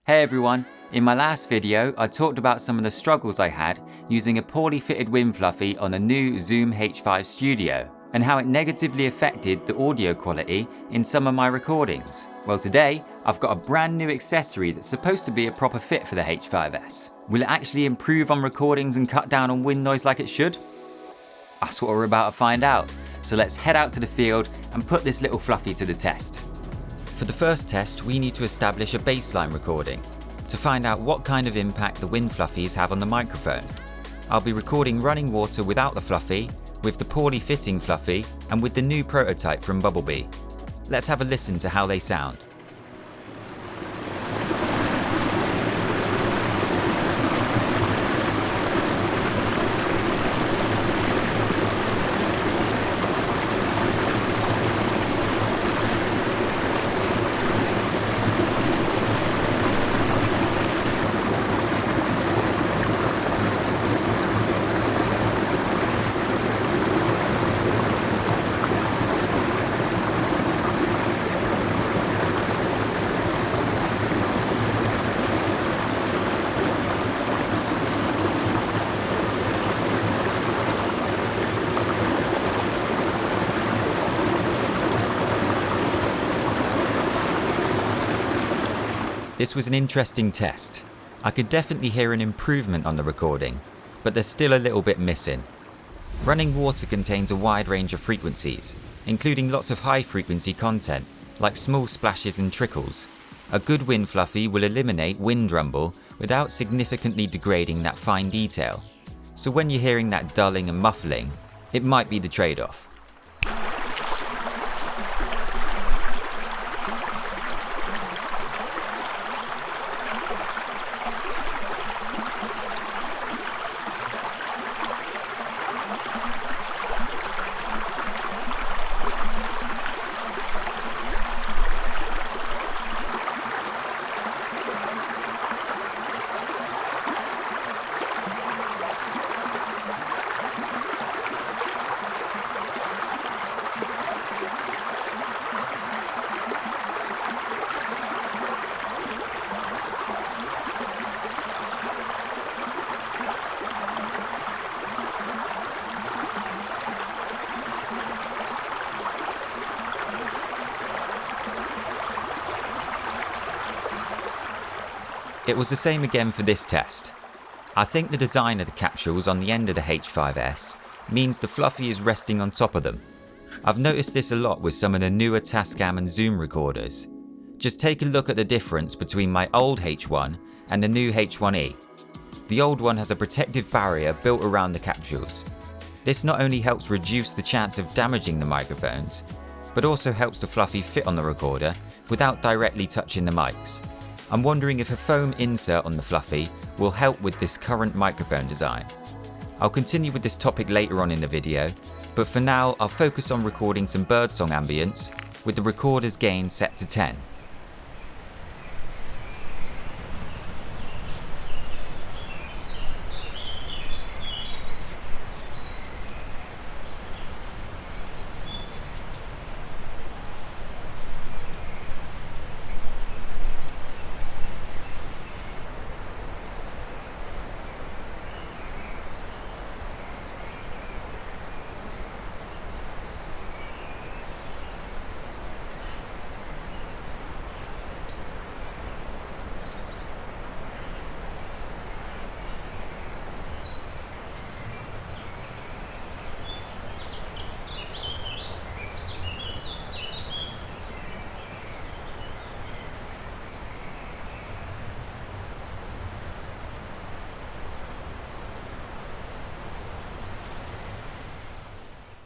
Hey everyone, in my last video I talked about some of the struggles I had using a poorly fitted wind fluffy on the new Zoom H5studio and how it negatively affected the audio quality in some of my recordings. Well, today I've got a brand new accessory that's supposed to be a proper fit for the H5s. Will it actually improve on recordings and cut down on wind noise like it should? That's what we're about to find out. So let's head out to the field and put this little fluffy to the test. For the first test, we need to establish a baseline recording to find out what kind of impact the wind fluffies have on the microphone. I'll be recording running water without the fluffy, with the poorly fitting fluffy, and with the new prototype from Bubblebee. Let's have a listen to how they sound. This was an interesting test. I could definitely hear an improvement on the recording, but there's still a little bit missing. Running water contains a wide range of frequencies, including lots of high frequency content, like small splashes and trickles. A good wind fluffy will eliminate wind rumble without significantly degrading that fine detail. So when you're hearing that dulling and muffling, it might be the trade-off. It was the same again for this test. I think the design of the capsules on the end of the H5s means the fluffy is resting on top of them. I've noticed this a lot with some of the newer Tascam and Zoom recorders. Just take a look at the difference between my old H1 and the new H1E. The old one has a protective barrier built around the capsules. This not only helps reduce the chance of damaging the microphones, but also helps the fluffy fit on the recorder without directly touching the mics. I'm wondering if a foam insert on the fluffy will help with this current microphone design. I'll continue with this topic later on in the video, but for now I'll focus on recording some birdsong ambience with the recorder's gain set to 10.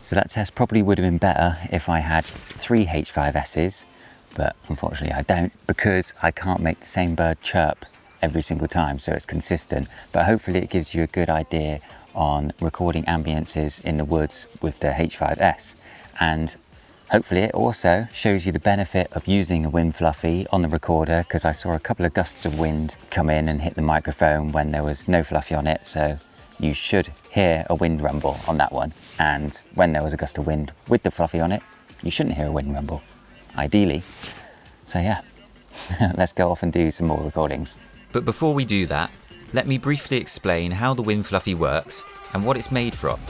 So that test probably would have been better if I had 3 H5Ss, but unfortunately I don't, because I can't make the same bird chirp every single time, so it's consistent. But hopefully it gives you a good idea on recording ambiences in the woods with the H5S. And hopefully it also shows you the benefit of using a wind fluffy on the recorder, because I saw a couple of gusts of wind come in and hit the microphone when there was no fluffy on it. So you should hear a wind rumble on that one. And when there was a gust of wind with the fluffy on it, you shouldn't hear a wind rumble, ideally. So yeah, let's go off and do some more recordings. But before we do that, let me briefly explain how the wind fluffy works and what it's made from.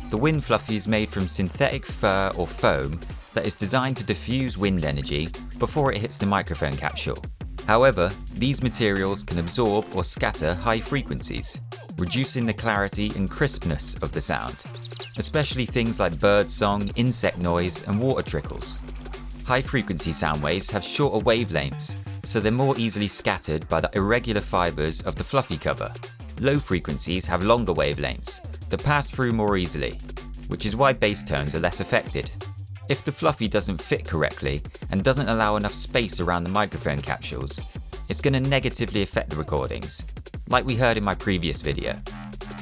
The wind fluffy is made from synthetic fur or foam that is designed to diffuse wind energy before it hits the microphone capsule. However, these materials can absorb or scatter high frequencies, reducing the clarity and crispness of the sound, especially things like birdsong, insect noise, and water trickles. High frequency sound waves have shorter wavelengths, so they're more easily scattered by the irregular fibers of the fluffy cover. Low frequencies have longer wavelengths that pass through more easily, which is why bass tones are less affected. If the fluffy doesn't fit correctly and doesn't allow enough space around the microphone capsules, it's going to negatively affect the recordings, like we heard in my previous video.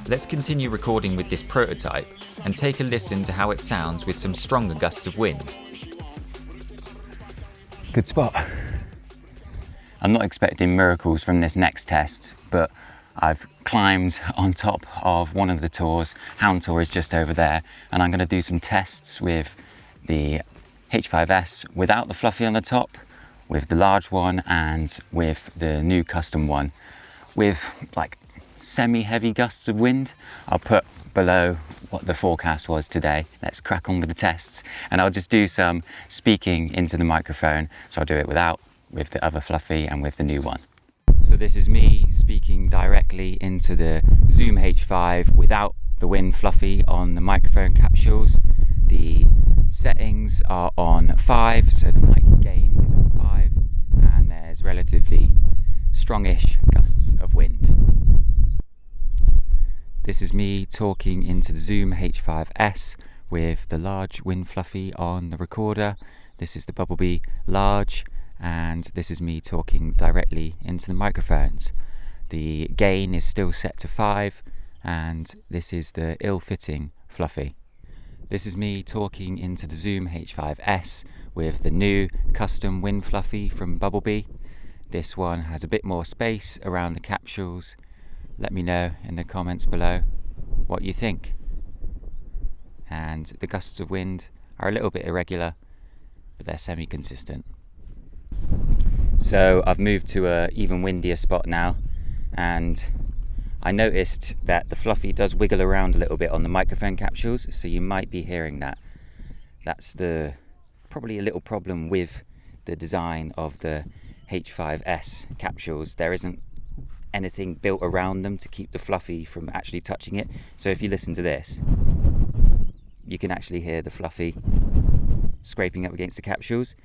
Let's continue recording with this prototype and take a listen to how it sounds with some stronger gusts of wind. Good spot. I'm not expecting miracles from this next test, but I've climbed on top of one of the tours. Hound tour is just over there, and I'm going to do some tests with the H5S without the fluffy on the top, with the large one, and with the new custom one with like semi-heavy gusts of wind. I'll put below what the forecast was today. Let's crack on with the tests, and I'll just do some speaking into the microphone. So I'll do it without, with the other fluffy, and with the new one. So this is me speaking directly into the Zoom H5 without the wind fluffy on the microphone capsules. The settings are on 5, so the mic gain is on 5, and there's relatively strongish gusts of wind. This is me talking into the Zoom H5S with the large wind fluffy on the recorder. This is the Bubblebee large, and this is me talking directly into the microphones. The gain is still set to 5, and this is the ill-fitting fluffy. This is me talking into the Zoom H5S with the new custom wind fluffy from Bubblebee. This one has a bit more space around the capsules. Let me know in the comments below what you think. And the gusts of wind are a little bit irregular, but they're semi-consistent. So I've moved to an even windier spot now, and I noticed that the fluffy does wiggle around a little bit on the microphone capsules, so you might be hearing that. That's probably a little problem with the design of the H5S capsules. There isn't anything built around them to keep the fluffy from actually touching it. So if you listen to this, you can actually hear the fluffy scraping up against the capsules.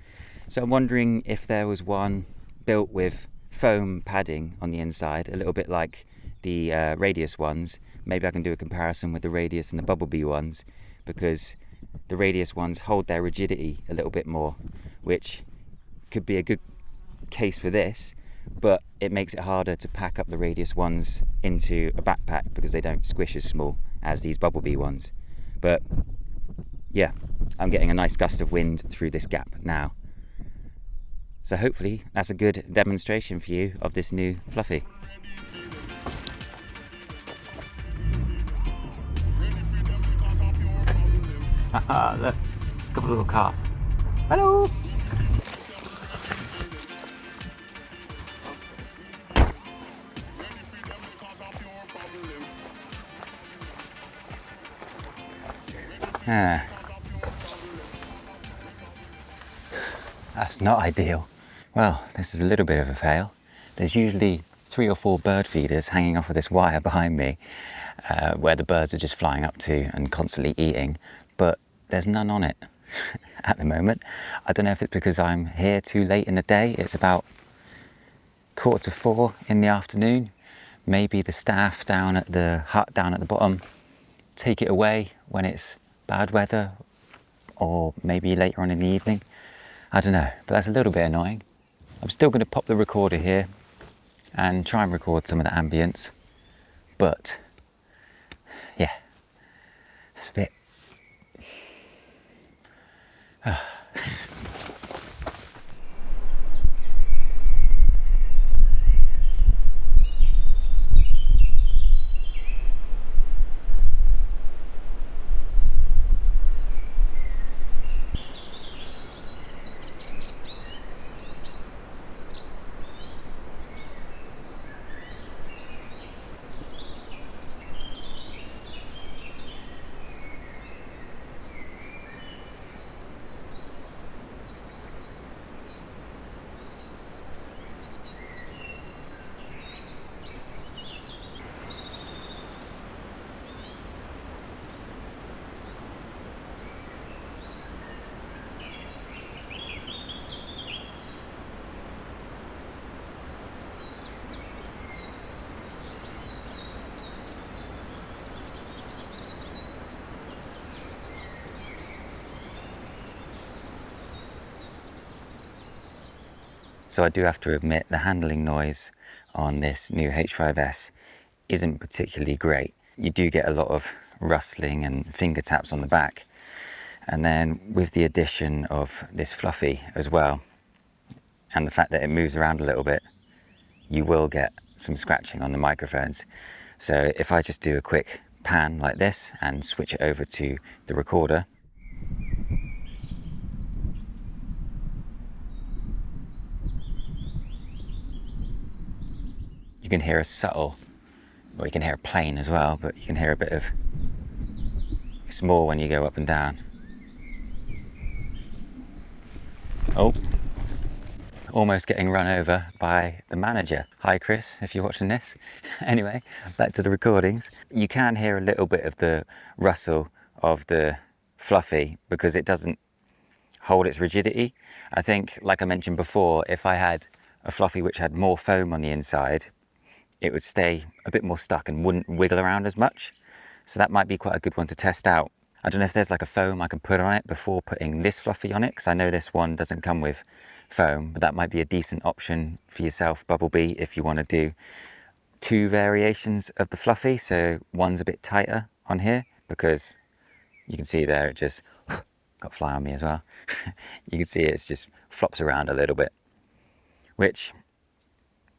So I'm wondering if there was one built with foam padding on the inside, a little bit like the Radius ones. Maybe I can do a comparison with the Radius and the Bubblebee ones, because the Radius ones hold their rigidity a little bit more, which could be a good case for this, but it makes it harder to pack up the Radius ones into a backpack because they don't squish as small as these Bubblebee ones. But yeah, I'm getting a nice gust of wind through this gap now. So hopefully that's a good demonstration for you of this new fluffy. Look, it's got a little cast. Hello! That's not ideal. Well, this is a little bit of a fail. There's usually 3 or 4 bird feeders hanging off of this wire behind me, where the birds are just flying up to and constantly eating, but there's none on it at the moment. I don't know if it's because I'm here too late in the day. It's about 3:45 in the afternoon. Maybe the staff down at the hut down at the bottom take it away when it's bad weather, or maybe later on in the evening. I don't know, but that's a little bit annoying. I'm still going to pop the recorder here and try and record some of the ambience, but yeah, it's a bit So I do have to admit the handling noise on this new H5S isn't particularly great. You do get a lot of rustling and finger taps on the back. And then with the addition of this fluffy as well, and the fact that it moves around a little bit, you will get some scratching on the microphones. So if I just do a quick pan like this and switch it over to the recorder, you can hear a subtle, or you can hear a plane as well, but you can hear a bit of, it's more when you go up and down. Oh, almost getting run over by the manager. Hi Chris, if you're watching this. Anyway, back to the recordings. You can hear a little bit of the rustle of the fluffy because it doesn't hold its rigidity. I think, like I mentioned before, if I had a fluffy which had more foam on the inside, it would stay a bit more stuck and wouldn't wiggle around as much. So that might be quite a good one to test out. I don't know if there's like a foam I can put on it before putting this fluffy on it, because I know this one doesn't come with foam, but that might be a decent option for yourself, Bubblebee, if you want to do two variations of the fluffy. So one's a bit tighter on here, because you can see there it just got fly on me as well. You can see it just flops around a little bit, which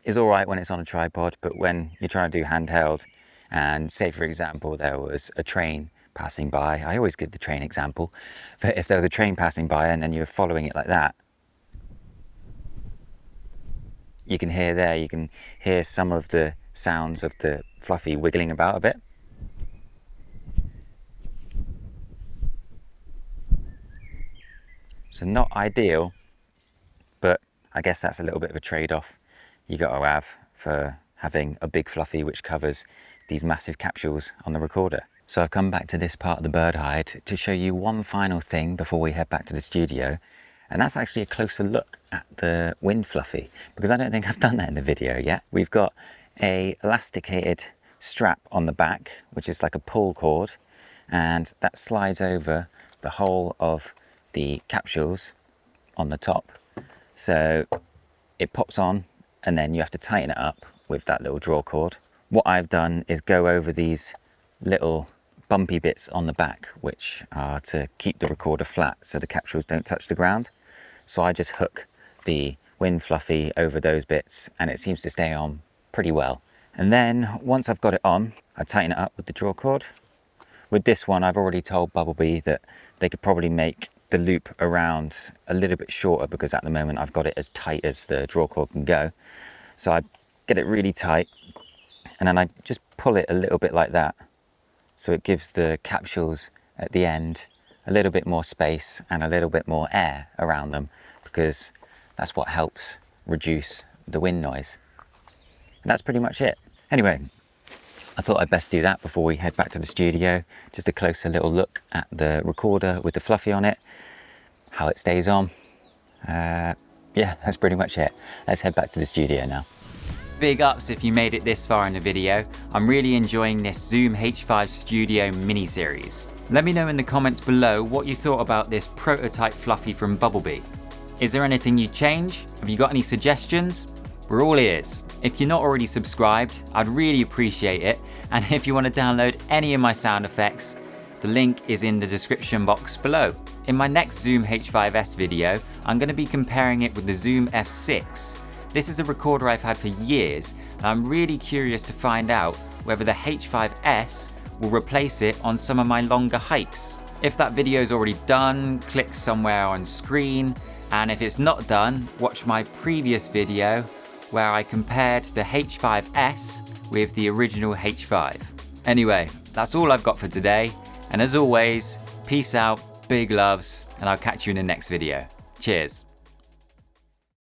is all right when it's on a tripod, but when you're trying to do handheld, and say for example there was a train passing by, I always give the train example, but if there was a train passing by and then you were following it like that, you can hear there, you can hear some of the sounds of the fluffy wiggling about a bit. So not ideal, but I guess that's a little bit of a trade-off you got to have for having a big fluffy which covers these massive capsules on the recorder. So I've come back to this part of the bird hide to show you one final thing before we head back to the studio, and that's actually a closer look at the wind fluffy, because I don't think I've done that in the video yet. We've got a elasticated strap on the back, which is like a pull cord, and that slides over the whole of the capsules on the top. So it pops on, and then you have to tighten it up with that little draw cord. What I've done is go over these little bumpy bits on the back, which are to keep the recorder flat so the capsules don't touch the ground. So I just hook the wind fluffy over those bits and it seems to stay on pretty well. And then once I've got it on, I tighten it up with the draw cord. With this one, I've already told Bubblebee that they could probably make the loop around a little bit shorter, because at the moment I've got it as tight as the draw cord can go. So I get it really tight and then I just pull it a little bit like that, so it gives the capsules at the end a little bit more space and a little bit more air around them, because that's what helps reduce the wind noise. And that's pretty much it. Anyway, I thought I'd best do that before we head back to the studio. Just a closer little look at the recorder with the fluffy on it, how it stays on. Yeah, that's pretty much it. Let's head back to the studio now. Big ups if you made it this far in the video. I'm really enjoying this Zoom H5studio mini-series. Let me know in the comments below what you thought about this prototype fluffy from Bubblebee. Is there anything you'd change? Have you got any suggestions? We're all ears. If you're not already subscribed, I'd really appreciate it. And if you want to download any of my sound effects, the link is in the description box below. In my next Zoom H5S video, I'm going to be comparing it with the Zoom F6. This is a recorder I've had for years, and I'm really curious to find out whether the H5S will replace it on some of my longer hikes. If that video is already done, click somewhere on screen, and if it's not done, watch my previous video where I compared the H5S with the original H5. Anyway, that's all I've got for today, and as always, peace out, big loves, and I'll catch you in the next video. Cheers.